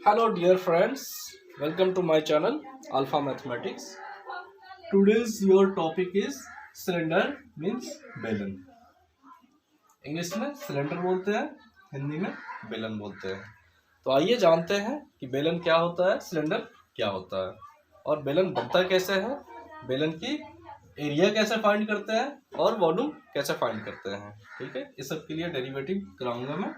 Hello, dear friends. Welcome to my channel Alpha Mathematics. Today's your topic is cylinder means बेलन. English में cylinder बोलते हैं, हिंदी में बेलन बोलते हैं. तो आइए जानते हैं कि बेलन क्या होता है, सिलेंडर क्या होता है और बेलन बनता कैसे है, बेलन की एरिया कैसे फाइंड करते हैं और वॉल्यूम कैसे फाइंड करते हैं. ठीक है, इस सब के लिए डेरिवेटिव कराऊंगा मैं.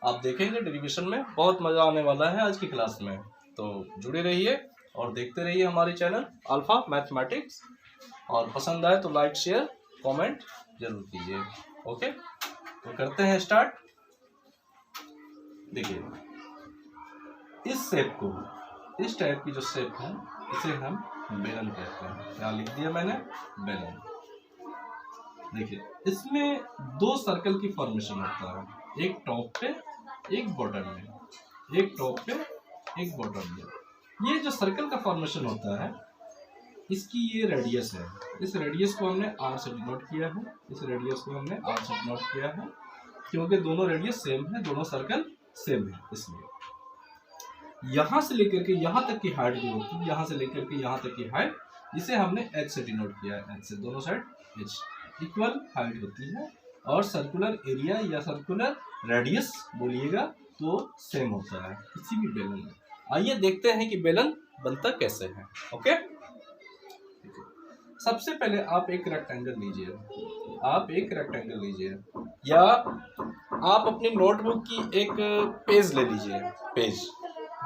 आप देखेंगे डेरिवेशन में बहुत मज़ा आने वाला है आज की क्लास में. तो जुड़े रहिए और देखते रहिए हमारी चैनल अल्फा मैथमेटिक्स. और पसंद आए तो लाइक शेयर कमेंट जरूर कीजिए. ओके, तो करते हैं स्टार्ट. देखिए, इस शेप को, इस टाइप की जो शेप है इसे हम बेलन कहते हैं. यहाँ लिख दिया मैंने बेलन. देखिए, इसमें दो सर्कल की फॉर्मेशन होता है, एक टॉप पे एक बॉटम में, एक टॉप पे एक बॉटम में. ये जो सर्कल का फॉर्मेशन होता है इसकी ये रेडियस है. इस रेडियस को हमने r से डिनोट किया है, इस रेडियस को हमने r से डिनोट किया है क्योंकि दोनों रेडियस सेम है, दोनों सर्कल सेम है. इसलिए यहाँ से लेकर के यहाँ तक की हाइट जो होती है, यहाँ से लेकर के यहाँ तक की हाइट, इसे हमने h से डिनोट किया है. h से दोनों साइड h इक्वल हाइट होती है और सर्कुलर एरिया या सर्कुलर रेडियस बोलिएगा तो सेम होता है किसी भी बेलन में. आइए देखते हैं कि बेलन बनता कैसे है. ओके, सबसे पहले आप एक रेक्टेंगल लीजिए, आप एक रेक्टेंगल लीजिए या आप अपनी नोटबुक की एक पेज ले लीजिए, पेज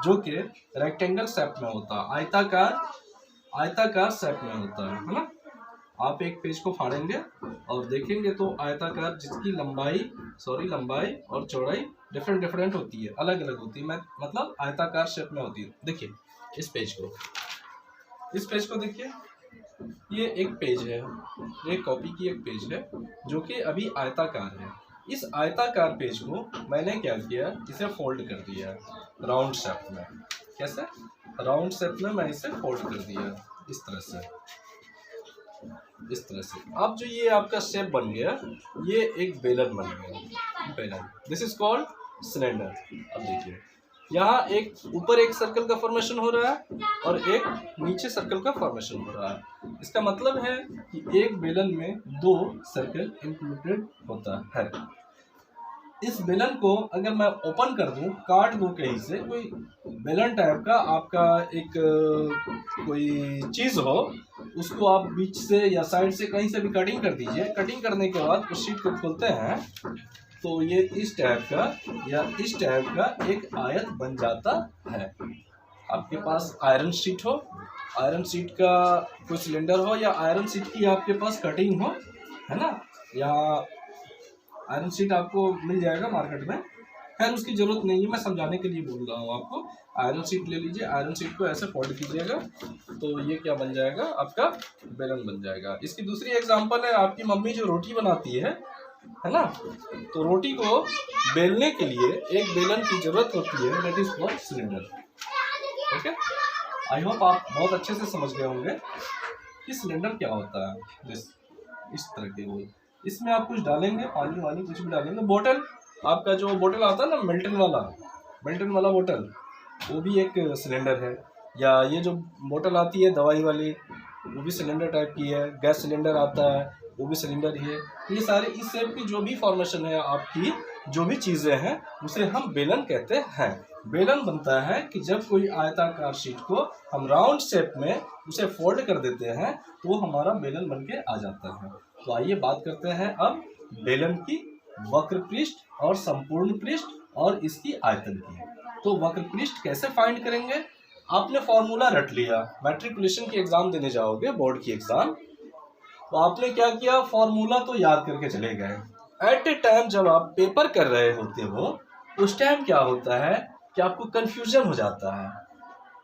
जो कि रेक्टेंगल शेप में होता है, आयताकार शेप में होता है ना. आप एक पेज को फाड़ेंगे और देखेंगे तो आयताकार जिसकी लंबाई और चौड़ाई डिफरेंट होती है, अलग अलग होती है, मतलब आयताकार शेप में होती है. देखिए इस पेज को देखिए, ये एक पेज है, ये कॉपी की एक पेज है जो कि अभी आयताकार है. इस आयताकार पेज को मैंने क्या किया, इसे फोल्ड कर दिया राउंड शेप में. कैसे? राउंड शेप में मैं इसे फोल्ड कर दिया इस तरह से. अब जो ये आपका शेप बन गया, ये एक बेलन बन गया, बेलन. This is called cylinder. अब देखिए, यहाँ एक ऊपर एक सर्कल का फॉर्मेशन हो रहा है और एक नीचे सर्कल का फॉर्मेशन हो रहा है. इसका मतलब है कि एक बेलन में दो सर्कल इंक्लूडेड होता है. इस बेलन को अगर मैं ओपन कर दूं, काट दूं कहीं से, कोई बेलन टाइप का आपका एक कोई चीज़ हो, उसको आप बीच से या साइड से कहीं से भी कटिंग कर दीजिए. कटिंग करने के बाद उस शीट को खोलते हैं तो ये इस टाइप का या इस टाइप का एक आयत बन जाता है. आपके पास आयरन शीट हो, आयरन शीट का कोई सिलेंडर हो या आयरन शीट की आपके पास कटिंग हो, है ना, या आयरन शीट आपको मिल जाएगा मार्केट में. खैर उसकी ज़रूरत नहीं है, मैं समझाने के लिए बोल रहा हूँ आपको. आयरन शीट ले लीजिए, आयरन शीट को ऐसे फोल्ड कीजिएगा तो ये क्या बन जाएगा, आपका बेलन बन जाएगा. इसकी दूसरी एग्जांपल है, आपकी मम्मी जो रोटी बनाती है ना, तो रोटी को बेलने के लिए एक बेलन की जरूरत होती है, that is called cylinder. Okay, I hope आप बहुत अच्छे से समझ गए होंगे कि सिलेंडर क्या होता है. इस तरह के वो, इसमें आप कुछ डालेंगे, पानी वानी कुछ भी डालेंगे. बोतल, आपका जो बोतल आता है ना, मिल्टन वाला बोतल, वो भी एक सिलेंडर है. या ये जो बोतल आती है दवाई वाली, वो भी सिलेंडर टाइप की है. गैस सिलेंडर आता है, वो भी सिलेंडर ही है. ये सारे इस शेप की जो भी फॉर्मेशन है, आपकी जो भी चीज़ें हैं, उसे हम बेलन कहते हैं. बेलन बनता है कि जब कोई आयताकार शीट को हम राउंड शेप में उसे फोल्ड कर देते हैं तो वो हमारा बेलन बन के आ जाता है. तो आइए बात करते हैं अब बेलन की वक्र पृष्ठ और संपूर्ण पृष्ठ और इसकी आयतन की. तो वक्र पृष्ठ कैसे फाइंड करेंगे? आपने फॉर्मूला रट लिया, मैट्रिकुलेशन की एग्जाम देने जाओगे, बोर्ड की एग्जाम, तो आपने क्या किया, फॉर्मूला तो याद करके चले गए. एट ए टाइम जब आप पेपर कर रहे होते हो, उस टाइम क्या होता है कि आपको कंफ्यूजन हो जाता है,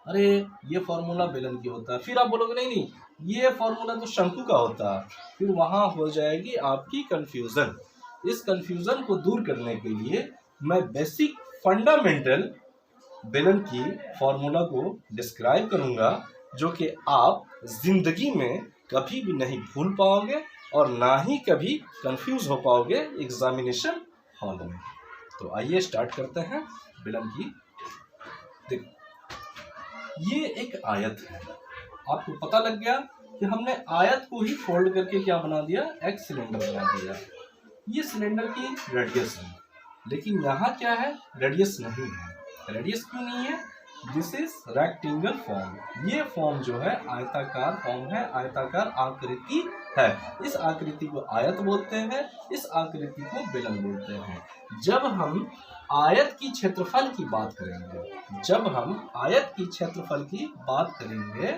अरे ये फॉर्मूला बेलन की होता है, फिर आप बोलोगे नहीं ये फॉर्मूला तो शंकु का होता है, फिर वहाँ हो जाएगी आपकी कंफ्यूजन. इस कंफ्यूजन को दूर करने के लिए मैं बेसिक फंडामेंटल बेलन की फॉर्मूला को डिस्क्राइब करूँगा, जो कि आप जिंदगी में कभी भी नहीं भूल पाओगे और ना ही कभी कंफ्यूज हो पाओगे एग्जामिनेशन हॉल में. तो आइए स्टार्ट करते हैं बेलन की देखो ये एक आयत है, आपको पता लग गया कि हमने आयत को ही फोल्ड करके क्या बना दिया, एक सिलेंडर बना दिया। ये सिलेंडर की रेडियस है, लेकिन यहाँ क्या है, रेडियस नहीं है। रेडियस क्यों नहीं है, दिस इज रेक्टेंगल फॉर्म। ये फॉर्म जो है आयताकार फॉर्म है, आयताकार आकृति है। इस आकृति को आयत बोलते हैं, इस आकृति को बेलन बोलते हैं। जब हम आयत की क्षेत्रफल की बात करेंगे, जब हम आयत की क्षेत्रफल की बात करेंगे,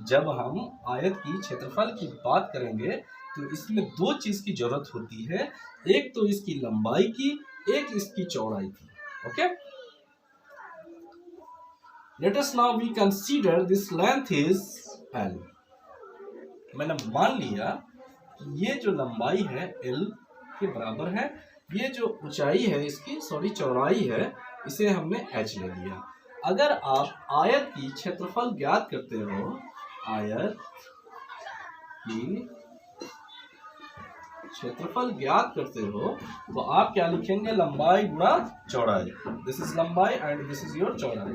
जब हम आयत की क्षेत्रफल की बात करेंगे तो इसमें दो चीज की जरूरत होती है, एक तो इसकी लंबाई की, एक इसकी चौड़ाई की। Okay, let us now we consider this length is L। मैंने मान लिया ये जो लंबाई है L के बराबर है, ये जो ऊंचाई है इसकी, सॉरी चौड़ाई है, इसे हमने H ले लिया। अगर आप आयत की क्षेत्रफल ज्ञात करते हो, आयत की क्षेत्रफल ज्ञात करते हो तो आप क्या लिखेंगे, लंबाई गुणा चौड़ाई। दिस इज लंबाई एंड दिस इज योर चौड़ाई।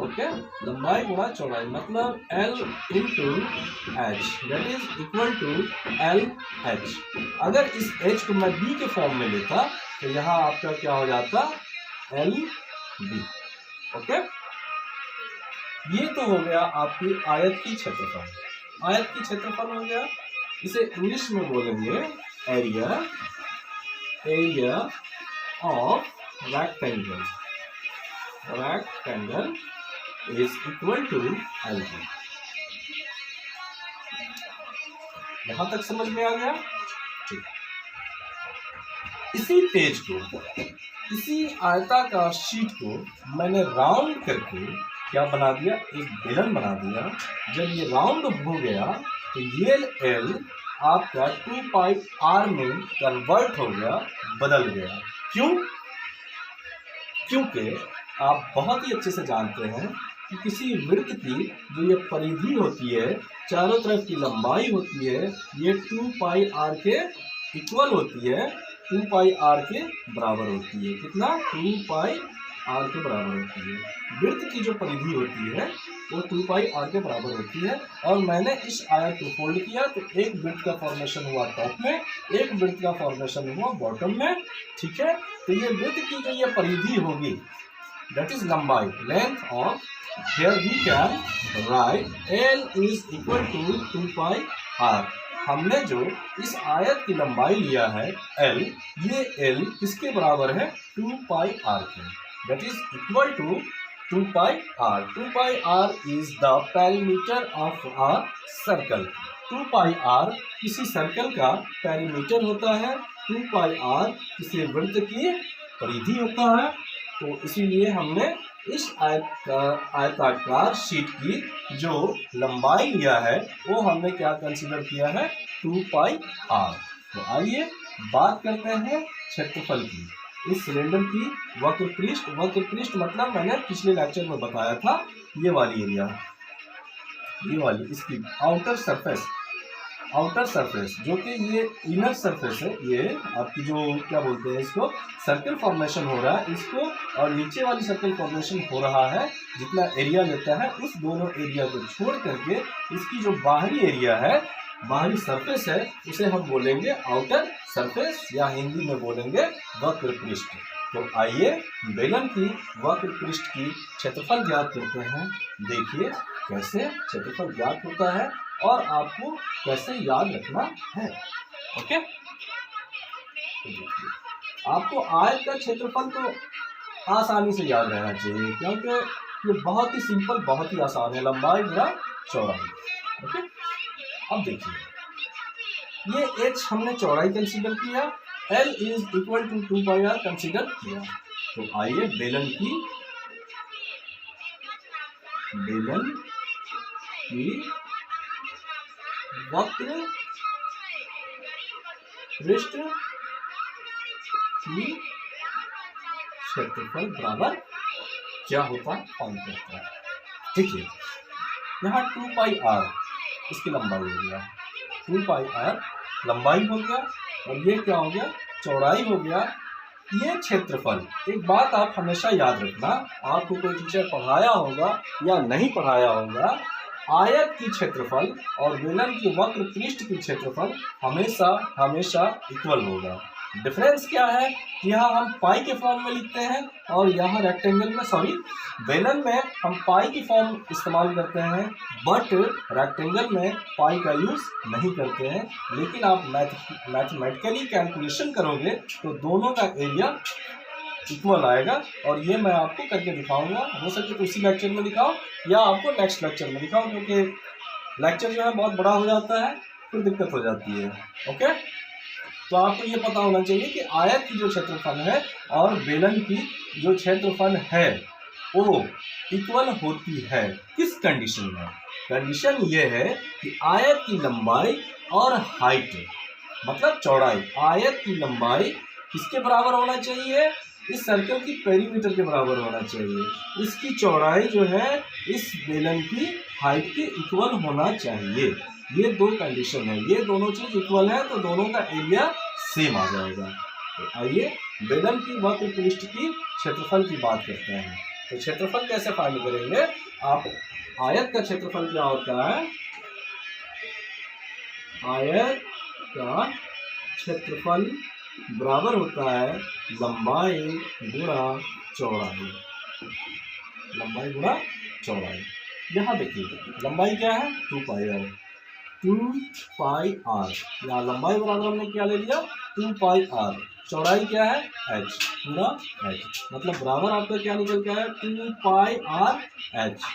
ओके, लंबाई गुणा चौड़ाई मतलब L into H, that is equal to LH। अगर इस H को मैं B के फॉर्म में लेता तो यहाँ आपका क्या हो जाता, LB। ओके, ये तो हो गया आपकी आयत की क्षेत्रफल। आयत की क्षेत्रफल हो गया, इसे इंग्लिश में बोलेंगे area, area of rectangle. Rectangle is equal to LB। यहां तक समझ में आ गया? ठीक। इसी पेज को, इसी आयताकार शीट को मैंने राउंड करके क्या बना दिया, एक बेलन बना दिया। जब ये राउंड हो गया तो ये L आपका 2πr में कन्वर्ट हो गया, बदल गया। क्यों? क्योंकि आप बहुत ही अच्छे से जानते हैं कि किसी वृत्त की जो ये परिधि होती है, चारों तरफ की लंबाई होती है, ये 2πr के इक्वल होती है, 2πr के बराबर होती है। कितना? 2πr के बराबर होती है। वृत्त की जो परिधि होती है वो 2πr के बराबर होती है। और मैंने इस आयत को फोल्ड किया तो एक वृत्त का फॉर्मेशन हुआ टॉप में, एक वृत्त का फॉर्मेशन हुआ बॉटम में। ठीक है, तो ये वृत्त की जो ये परिधि होगी, दैट इज लंबाई, length of, here we can write L is equal to 2πr। हमने जो इस आयत की लंबाई लिया है L, ये L किसके बराबर है, 2πr के, that is equal to 2πr। 2πr is the perimeter of a circle। 2πr किसी सर्कल का पेरीमीटर होता है, 2πr किसी वृत्त की परिधि होता है। तो इसीलिए हमने इस आयताकार शीट की जो लंबाई लिया है वो हमने क्या कंसीडर किया है, 2πr। तो आइए बात करते हैं क्षेत्रफल की। इस सिलेंडर की वक्र पृष्ठ, वक्र पृष्ठ मतलब मैंने पिछले लेक्चर में बताया था, ये वाली एरिया, ये वाली इसकी आउटर सरफेस, आउटर सरफेस जो कि ये इनर सरफेस है, ये आपकी जो क्या बोलते हैं इसको, सर्कल फॉर्मेशन हो रहा है इसको, और नीचे वाली सर्कल फॉर्मेशन हो रहा है, जितना एरिया लेता है उस दोनों एरिया को छोड़ करके इसकी जो बाहरी एरिया है, बाहरी सरफेस है, उसे हम बोलेंगे आउटर सरफेस, या हिंदी में बोलेंगे वक्र पृष्ठ। तो आइए बेलन की वक्र पृष्ठ की क्षेत्रफल ज्ञात करते हैं। देखिए कैसे क्षेत्रफल ज्ञात होता है और आपको कैसे याद रखना है। ओके, आपको आयत का क्षेत्रफल तो आसानी से याद रहना चाहिए, क्योंकि ये बहुत ही सिंपल, बहुत ही आसान है, लंबाई गुणा चौड़ाई। ओके, अब देखिए ये h हमने चौड़ाई कंसीडर किया, L is equal to 2πr consider किया। तो आइए बेलन की वक्र पृष्ठ की क्षेत्रफल बराबर क्या होता है फाइंड करते हैं। देखिए यहाँ 2πr इसकी लंबाई हो गया, 2πr लंबाई हो गया, और ये क्या हो गया, चौड़ाई हो गया। ये क्षेत्रफल, एक बात आप हमेशा याद रखना, आपको कोई टीचर पढ़ाया होगा या नहीं पढ़ाया होगा, आयत की क्षेत्रफल और बेलन की वक्र पृष्ठ की क्षेत्रफल हमेशा हमेशा इक्वल होगा। डिफरेंस क्या है कि यहाँ हम पाई के फॉर्म में लिखते हैं और यहाँ रेक्टेंगल में, सॉरी बेलन में हम पाई की फॉर्म इस्तेमाल करते हैं, बट रेक्टेंगल में पाई का यूज़ नहीं करते हैं। लेकिन आप मैथमेटिकली कैलकुलेशन करोगे तो दोनों का एरिया इक्वल आएगा, और ये मैं आपको करके दिखाऊंगा। हो सके तो इसी लेक्चर में दिखाओ या आपको नेक्स्ट लेक्चर में दिखाओ, क्योंकि लेक्चर जो है बहुत बड़ा हो जाता है, फिर दिक्कत हो जाती है। ओके, तो आपको ये पता होना चाहिए कि आयत की जो क्षेत्रफल है और बेलन की जो क्षेत्रफल है वो इक्वल होती है। किस कंडीशन में? कंडीशन ये है कि आयत की लंबाई और हाइट, मतलब चौड़ाई, आयत की लंबाई किसके बराबर होना चाहिए? इस सर्कल की पेरीमीटर के बराबर होना चाहिए। इसकी चौड़ाई जो है इस बेलन की हाइट के इक्वल होना चाहिए। ये दो कंडीशन है, ये दोनों चीज इक्वल है तो दोनों का एरिया सेम आ जाएगा। तो आइए बेलन की वक्र पृष्ठ की क्षेत्रफल की बात करते हैं। तो क्षेत्रफल कैसे फाइंड करेंगे? आप आयत का क्षेत्रफल क्या होता है? आयत का क्षेत्रफल बराबर होता है लंबाई गुणा चौड़ाई, लंबाई गुणा चौड़ाई। यहाँ देखिए लंबाई क्या है? 2 पाई आर, 2 पाई आर। यहाँ लंबाई बराबर हमने क्या ले लिया? 2 पाई आर। चौड़ाई क्या है? h गुणा h, मतलब बराबर आपका क्या निकल के आया? 2 pi r h।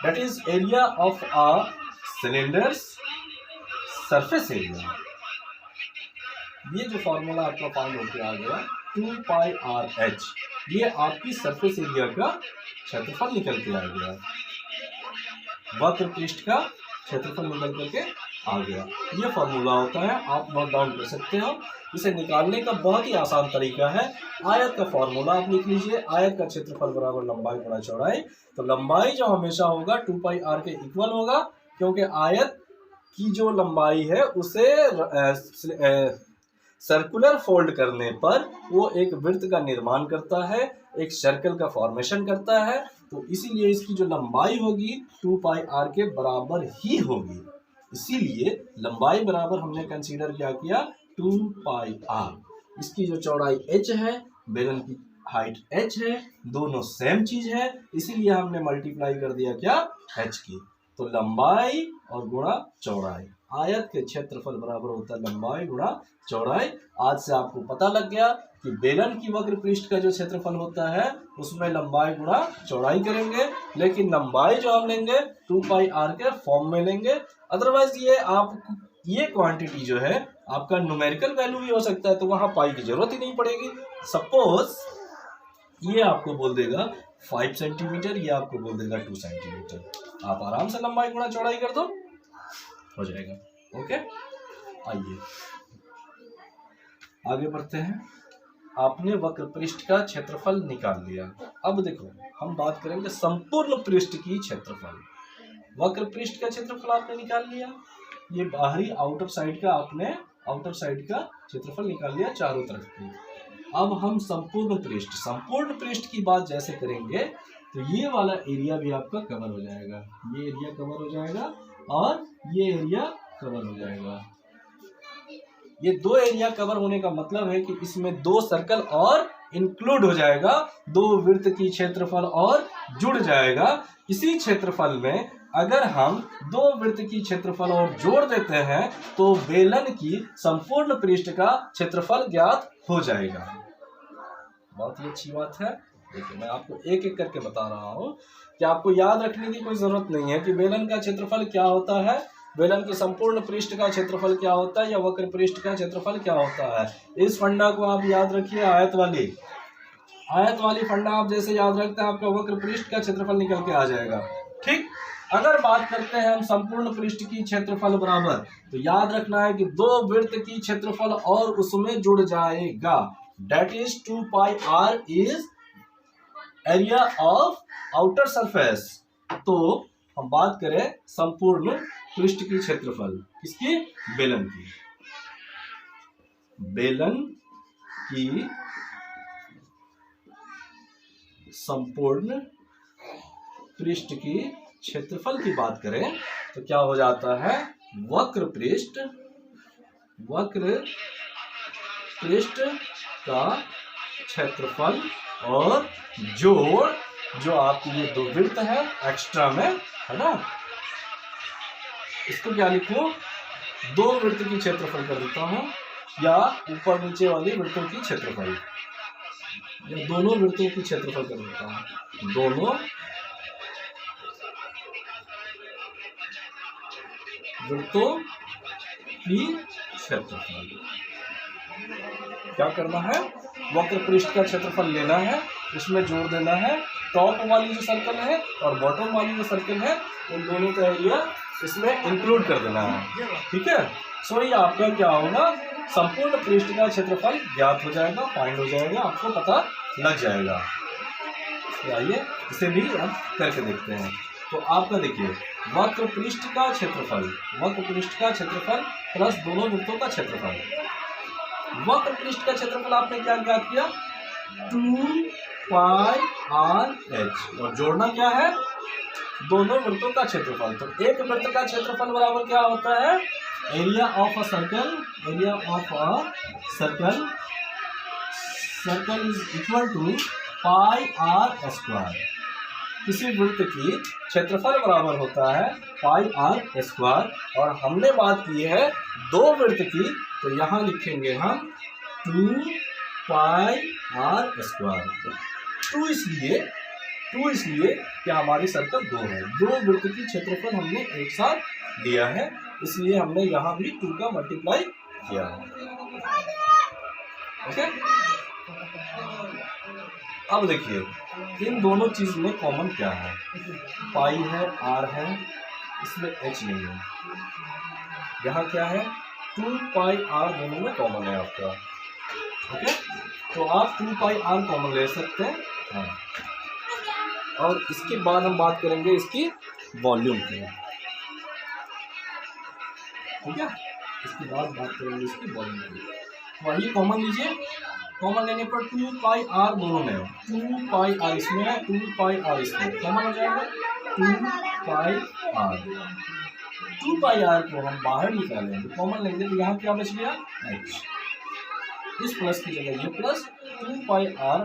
That is area of a cylinder's surface area. ये जो फॉर्मूला आपका फाइंड होकर आ गया 2 पाई आर एच, ये आपकी सरफेस एरिया का क्षेत्रफल निकल के आ गया, वक्र पृष्ठ का क्षेत्रफल निकल करके आ गया। ये फॉर्मूला होता है, आप नोट डाउन कर सकते हो। इसे निकालने का बहुत ही आसान तरीका है, आयत का फॉर्मूला आप लिख लीजिए। आयत का क्षेत्रफल बराबर लंबाई गुणा चौड़ाई। तो लंबाई जो हमेशा होगा 2 पाई आर के इक्वल होगा, क्योंकि आयत की जो लंबाई है उसे सर्कुलर फोल्ड करने पर वो एक वृत्त का निर्माण करता है, एक सर्कल का फॉर्मेशन करता है। तो इसीलिए इसकी जो लंबाई होगी 2 पाई आर के बराबर ही होगी। इसीलिए लंबाई बराबर हमने कंसीडर क्या किया? 2 पाई आर। इसकी जो चौड़ाई h है, बेलन की हाइट h है, दोनों सेम चीज है, इसीलिए हमने मल्टीप्लाई कर दिया क्या? h की। तो लंबाई और गुणा चौड़ाई, आयत के क्षेत्रफल बराबर होता है लंबाई गुणा चौड़ाई। आज से आपको पता लग गया कि बेलन की वक्र पृष्ठ का जो क्षेत्रफल होता है उसमें लंबाई गुणा चौड़ाई करेंगे, लेकिन लंबाई जो हम लेंगे 2 पाई आर के फॉर्म में लेंगे। अदरवाइज ये क्वांटिटी जो है आपका न्यूमेरिकल वैल्यू भी हो सकता है, तो वहां पाई की जरूरत ही नहीं पड़ेगी। सपोज ये आपको बोल देगा 5 सेंटीमीटर, ये आपको बोल देगा 2 सेंटीमीटर, आप आराम से लंबाई गुणा चौड़ाई कर दो, हो जाएगा। ओके, आइए आगे बढ़ते हैं। आपने वक्र पृष्ठ का क्षेत्रफल निकाल लिया। अब देखो हम बात करेंगे संपूर्ण पृष्ठ की क्षेत्रफल। वक्र पृष्ठ का क्षेत्रफल आपने निकाल लिया, ये बाहरी आउटर साइड का क्षेत्रफल निकाल लिया चारों तरफ की। अब हम संपूर्ण पृष्ठ की बात जैसे करेंगे तो ये वाला एरिया भी आपका कवर हो जाएगा, ये एरिया कवर हो जाएगा और ये एरिया कवर हो जाएगा। ये दो एरिया कवर होने का मतलब है कि इसमें 2 सर्कल और इंक्लूड हो जाएगा, 2 वृत्त की क्षेत्रफल और जुड़ जाएगा। इसी क्षेत्रफल में अगर हम 2 वृत्त की क्षेत्रफल और जोड़ देते हैं तो बेलन की संपूर्ण पृष्ठ का क्षेत्रफल ज्ञात हो जाएगा। बहुत ही अच्छी बात है। देखिए मैं आपको एक एक करके बता रहा हूँ कि आपको याद रखने की कोई जरूरत नहीं है कि बेलन का क्षेत्रफल क्या होता है, बेलन की संपूर्ण पृष्ठ का क्षेत्रफल क्या होता है, या वक्र पृष्ठ का क्षेत्रफल क्या होता है। इस फंडा को आप याद रखिए, आयत वाली फंडा आप जैसे याद रखते हैं आपका वक्र पृष्ठ का क्षेत्रफल निकल के आ जाएगा। ठीक, अगर बात करते हैं हम संपूर्ण पृष्ठ की क्षेत्रफल बराबर, तो याद रखना है कि 2 वृत्त की क्षेत्रफल और उसमें जुड़ जाएगा, that is 2 pi R is area of outer surface. तो हम बात करें संपूर्ण पृष्ठ की क्षेत्रफल, किसकी? बेलन की। बेलन की संपूर्ण पृष्ठ की क्षेत्रफल की बात करें तो क्या हो जाता है, वक्र पृष्ठ का क्षेत्रफल और जोड़ जो आपकी ये दो वृत्त है एक्स्ट्रा में, है ना, इसको क्या लिखूं, दो वृत्त की क्षेत्रफल कर देता हूं, या ऊपर नीचे वाली वृत्तों की क्षेत्रफल, या दोनों वृत्तों की क्षेत्रफल कर देता हूं, दोनों वृत्तों की क्षेत्रफल। क्या करना है, वक्र पृष्ठ का क्षेत्रफल लेना है, उसमें जोड़ देना है, टॉप वाली जो सर्कल है और बॉटम वाली जो सर्कल है उन दोनों का एरिया इसमें इंक्लूड कर देना है। ठीक है, सो ये आपका क्या होगा, संपूर्ण पृष्ठ का क्षेत्रफल ज्ञात हो जाएगा, फाइंड हो जाएगा, आपको पता लग जाएगा। आइए इसे भी अब करके देखते हैं। तो आपका देखिए, वक्र पृष्ठ का क्षेत्रफल प्लस दोनों वृत्तों का क्षेत्रफल। वक्र पृष्ठ का क्षेत्रफल आपने क्या ज्ञात किया, 2πr/h, और जोड़ना क्या है, दोनों वृत्तों का क्षेत्रफल। तो एक वृत्त का क्षेत्रफल बराबर क्या होता है, area of a circle is equal to πr²। किसी वृत्त की क्षेत्रफल बराबर होता है πr², और हमने बात की है दो वृत्त की, तो यहाँ लिखेंगे हम 2πr²। 2 इसलिए कि हमारी सर्कल दो है, दो वृत्त की क्षेत्रफल हमने एक साथ दिया है, इसलिए हमने यहाँ भी 2 का मल्टीप्लाई किया है। ओके, अब देखिए इन दोनों चीज में कॉमन क्या है, पाई है, आर है, इसमें एच नहीं है। यहाँ क्या है, 2πr दोनों में कॉमन है आपका। ओके, तो आप 2πr कॉमन ले सकते हैं। हाँ, और इसके बाद हम बात करेंगे इसकी वॉल्यूम की। ठीक है, इसके बाद बात करेंगे इसकी वॉल्यूम की। तो आइए कॉमन लीजिए, कॉमन लेने पर 2πr दोनों में, 2πr इसमें है, 2πr इसमें, कॉमन हो जाएगा 2πr को हम बाहर निकालेंगे, कॉमन लेंगे तो यहाँ क्या बच गया, h। इस प्लस की जगह ये प्लस 2πr,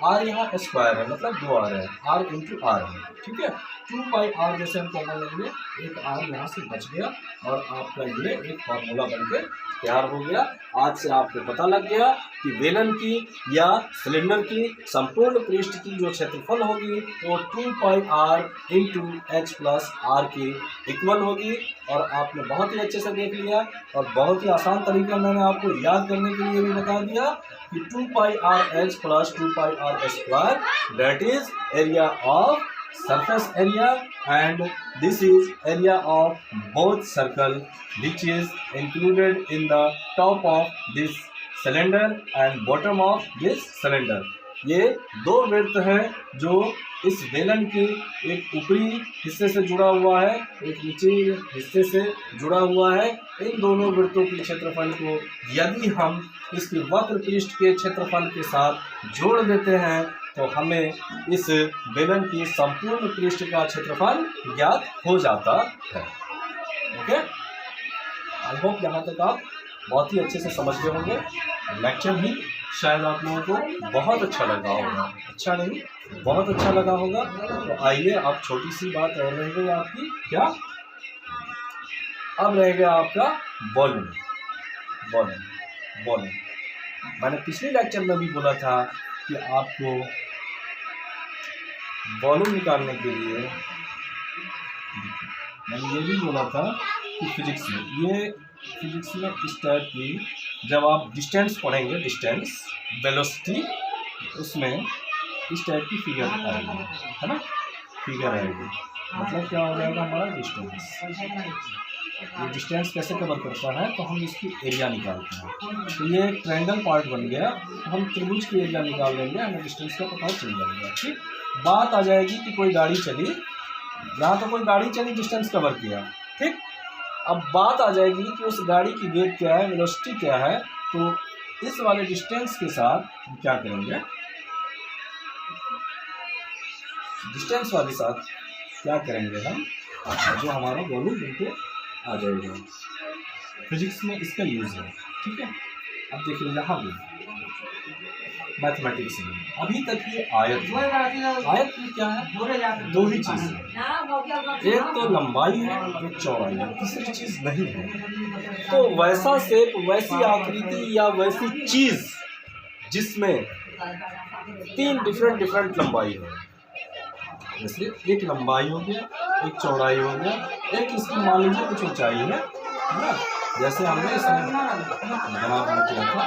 r यहाँ स्क्वायर है मतलब 2r है, r इंटू r है। ठीक है, 2πr जैसे हम कॉमन लेंगे, एक r यहाँ से बच गया और आपका ये एक फॉर्मूला बनके तैयार हो गया। आज से आपको पता लग गया कि बेलन की या सिलेंडर की संपूर्ण पृष्ठ की जो क्षेत्रफल होगी वो 2πr into h plus r की इक्वल होगी। और आपने बहुत ही अच्छे से देख लिया और बहुत ही आसान तरीका मैंने आपको याद करने के लिए भी बता दिया कि 2πrh plus 2πr² that is area of surface area, and this is area of both circle which is included in the top of this cylinder and bottom of this cylinder। ये दो वृत्त हैं जो इस बेलन के एक ऊपरी हिस्से से जुड़ा हुआ है, एक नीचे हिस्से से जुड़ा हुआ है। इन दोनों वृत्तों के क्षेत्रफल को यदि हम इसके वक्र पृष्ठ के क्षेत्रफल के साथ जोड़ देते हैं तो हमें इस बेलन की संपूर्ण पृष्ठ का क्षेत्रफल ज्ञात हो जाता है। ओके, आई होप यहाँ तक आप बहुत ही अच्छे से समझ गए होंगे। लेक्चर भी शायद आप लोगों को बहुत अच्छा लगा होगा, अच्छा नहीं बहुत अच्छा लगा होगा। तो आइए अब छोटी सी बात और रह गई आपकी, क्या, अब रह गया आपका वॉल्यूम। मैंने पिछले लेक्चर में भी बोला था कि आपको वॉल्यूम निकालने के लिए मैंने ये भी बोला था कि फिजिक्स में इस टाइप की जब आप डिस्टेंस पढ़ेंगे, डिस्टेंस वेलोसिटी, उसमें इस टाइप की फिगर आएगी, है ना, फिगर आएगी, मतलब क्या हो जाएगा हमारा डिस्टेंस। ये डिस्टेंस कैसे कवर करता है, तो हम इसकी एरिया निकालते हैं। तो ये एक ट्रायंगल पार्ट बन गया, तो हम त्रिभुज की एरिया निकाल लेंगे, हमें डिस्टेंस का पता चल जाएगा। ठीक, बात आ जाएगी कि कोई गाड़ी चली, यहाँ तो कोई गाड़ी चली, डिस्टेंस कवर किया। ठीक, अब बात आ जाएगी कि उस गाड़ी की वेग क्या है, वेलोसिटी क्या है। तो इस वाले डिस्टेंस के साथ हम क्या करेंगे, डिस्टेंस वाले साथ क्या करेंगे हम, जो हमारा वॉल्यूम बिल्कुल आ जाएगा। फिजिक्स में इसका यूज़ है, ठीक है। अब देखिए यहाँ भी मैथमेटिक्स में अभी तक ये आयत में क्या है, दो ही चीज़ है, एक तो लंबाई है, एक चौड़ाई है, तीसरी चीज़ नहीं है। तो वैसा शेप, वैसी आकृति या वैसी चीज़ जिसमें तीन डिफरेंट लंबाई है, जैसे एक लंबाई हो गया, एक चौड़ाई हो गया, एक इसकी मान लीजिए कुछ ऊंचाई है ना, जैसे हमने इसमें बना किया था,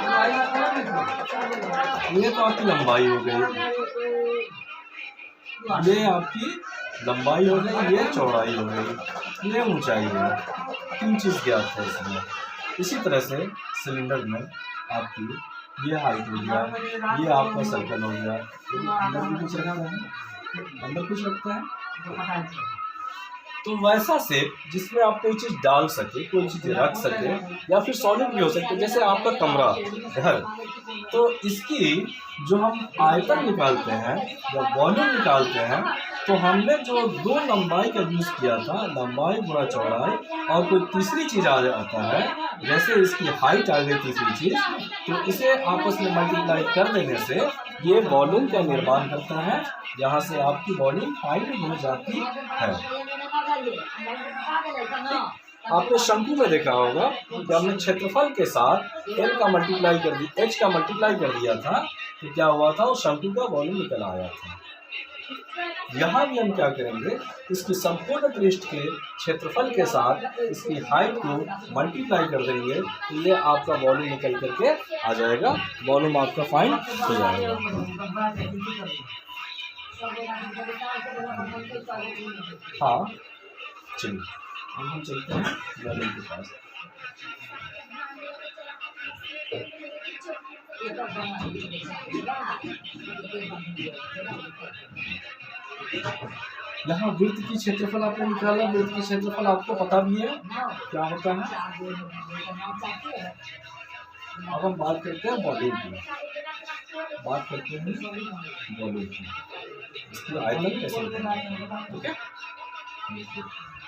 ये तो आपकी लंबाई हो गई, ये आपकी लंबाई हो गई, ये चौड़ाई हो गई, ये ऊंचाई है, तीन चीज़ ज्ञात है इसमें। इसी तरह से सिलेंडर में आपकी ये हाइट हो गया, ये आपका सर्कल हो गया, अंदर भी कुछ रखा है, अंदर कुछ रखता है, तो वैसा शेप जिसमें आप कोई चीज़ डाल सके, कोई चीज़ रख सके, या फिर सॉलिड भी हो सकते, जैसे आपका कमरा, घर, तो इसकी जो हम आयतन निकालते हैं या वॉल्यूम निकालते हैं, तो हमने जो दो लंबाई का यूज़ किया था, लंबाई गुणा चौड़ाई, और कोई तीसरी चीज़ आ जाता है, जैसे इसकी हाइट आ गई तीसरी चीज़, तो इसे आपस में मल्टीप्लाई कर देने से ये वॉल्यूम का निर्माण करता है, यहाँ से आपकी वॉल्यूम फाइंड हो जाती है। आपने शंकु में देखा होगा कि हमने क्षेत्रफल के साथ एल का मल्टीप्लाई कर दिया, एच का मल्टीप्लाई कर दिया था, तो क्या हुआ था, उस शंकु का वॉल्यूम निकल आया था। यहाँ भी हम क्या करेंगे, इसकी संपूर्ण पृष्ठ के क्षेत्रफल के साथ इसकी हाइट को मल्टीप्लाई कर देंगे, तो ये आपका वॉल्यूम निकल करके आ जाएगा, वॉल्यूम आपका फाइंड हो जाएगा। हाँ चलिए अब हम चलते हैं वॉल्यूम के पास। यहाँ वृत्त की क्षेत्रफल आपने निकाला, वृत्त की क्षेत्रफल आपको पता भी है क्या होता है। अब हम बात करते हैं वॉल्यूम की, बात करते हैं वॉल्यूम की, इसकी आयतन कैसे निकालना, ठीक है।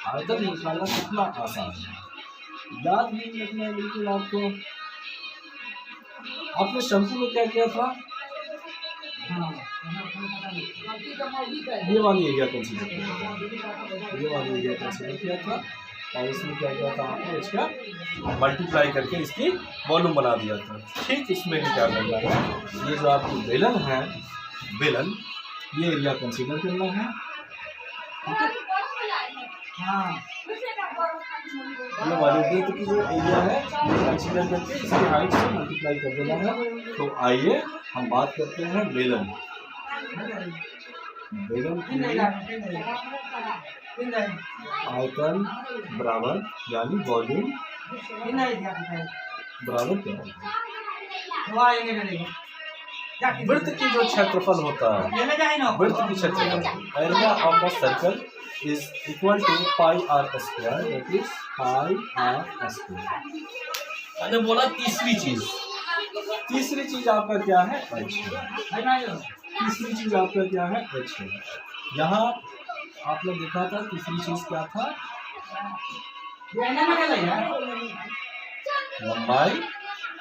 आयतन निकालना कितना आसान है, याद नहीं रखना है बिल्कुल आपको। आपने शंकु में क्या किया था, ये वाली एरिया कंसीडर किया था, ये वाली एरिया कंसीडर किया था, और इसमें क्या किया था, आपने इसका मल्टीप्लाई करके इसकी वॉल्यूम बना दिया था। ठीक इसमें भी क्या करना है, ये जो आपकी बेलन है, बेलन, ये एरिया कंसीडर करना है, ये वाली वृत्त की जो एरिया है कंसीडर करके इसकी हाइट से मल्टीप्लाई कर देना है। तो आइए हम बात करते हैं बेलन, बेलन की आयतन बराबर यानी वॉल्यूम बराबर क्या है, वृत्त की जो क्षेत्रफल होता है, वृत्त की क्षेत्रफल, area of the circle is equal to pi r square, that is pi r square। मैंने बोला तीसरी चीज आपका क्या है, h है। तीसरी चीज आपका क्या है, h है। यहाँ आपने देखा था तीसरी चीज क्या था, लंबाई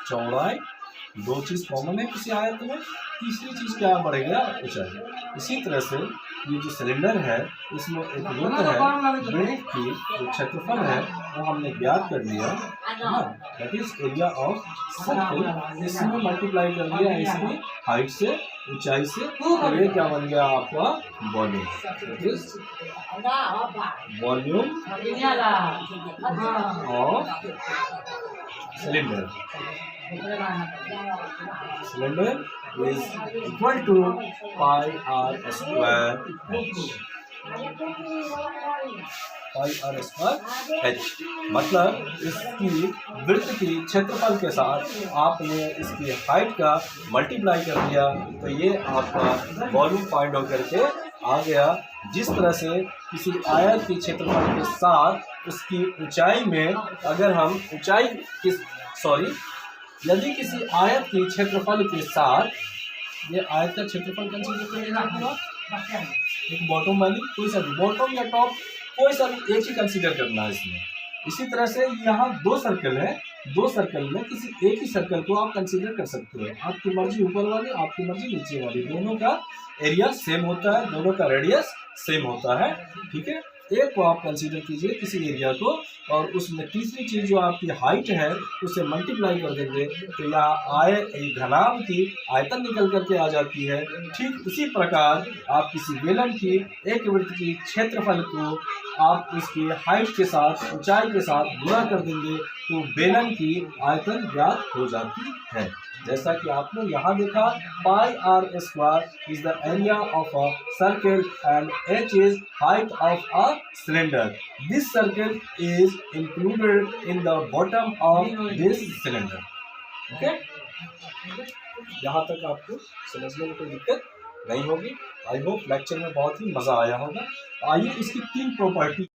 चौड़ाई, दो चीज कॉमन है किसी आयत में, तीसरी चीज क्या बढ़ेगा, ऊंचाई। इसी तरह से ये जो सिलेंडर है, इसमें एक वृत्त है, वृत्त की जो क्षेत्रफल है वो हमने ज्ञात कर लिया, that is area of circle, इसमें मल्टीप्लाई कर दिया इसकी हाइट से, ऊंचाई से, तो ये क्या बन गया आपका volume, that is volume of cylinder. Cylinder is equal to pi r square h, pi r square h, मतलब इसकी वृत्त की क्षेत्रफल के साथ आपने इसकी हाइट का मल्टीप्लाई कर दिया, तो ये आपका वॉल्यूम फाइंड होकर के आ गया। जिस तरह से किसी आयत की क्षेत्रफल के साथ उसकी ऊंचाई में, अगर हम ऊंचाई की यदि किसी आयत के क्षेत्रफल के साथ, ये आयत का क्षेत्रफल कंसीडर करेगा पूरा, एक बॉटम वाली, कोई सा भी बॉटम या टॉप, कोई सा भी एक ही कंसीडर करना है इसमें। इसी तरह से यहाँ 2 सर्कल है, 2 सर्कल में किसी एक ही सर्कल को आप कंसीडर कर सकते हो, आपकी मर्जी ऊपर वाली, आपकी मर्जी नीचे वाली, दोनों का एरिया सेम होता है, दोनों का रेडियस सेम होता है, ठीक है। एक को आप कंसीडर कीजिए किसी एरिया को, और उसमें तीसरी चीज़ जो आपकी हाइट है उसे मल्टीप्लाई कर देंगे तो यहाँ घनाभ की आयतन निकल करके आ जाती है। ठीक उसी प्रकार आप किसी बेलन की एक वृत्त की क्षेत्रफल को आप उसकी हाइट के साथ, ऊंचाई के साथ गुणा कर देंगे तो बेलन की आयतन ज्ञात हो जाती है। जैसा कि आपने यहाँ देखा, pi r square is the area of a circle and h is height of a cylinder. This circle is included in the bottom of this cylinder. Okay, यहाँ तक आपको समझने में कोई दिक्कत नहीं होगी। आई होप लेक्चर में बहुत ही मज़ा आया होगा। आइए इसकी 3 प्रॉपर्टी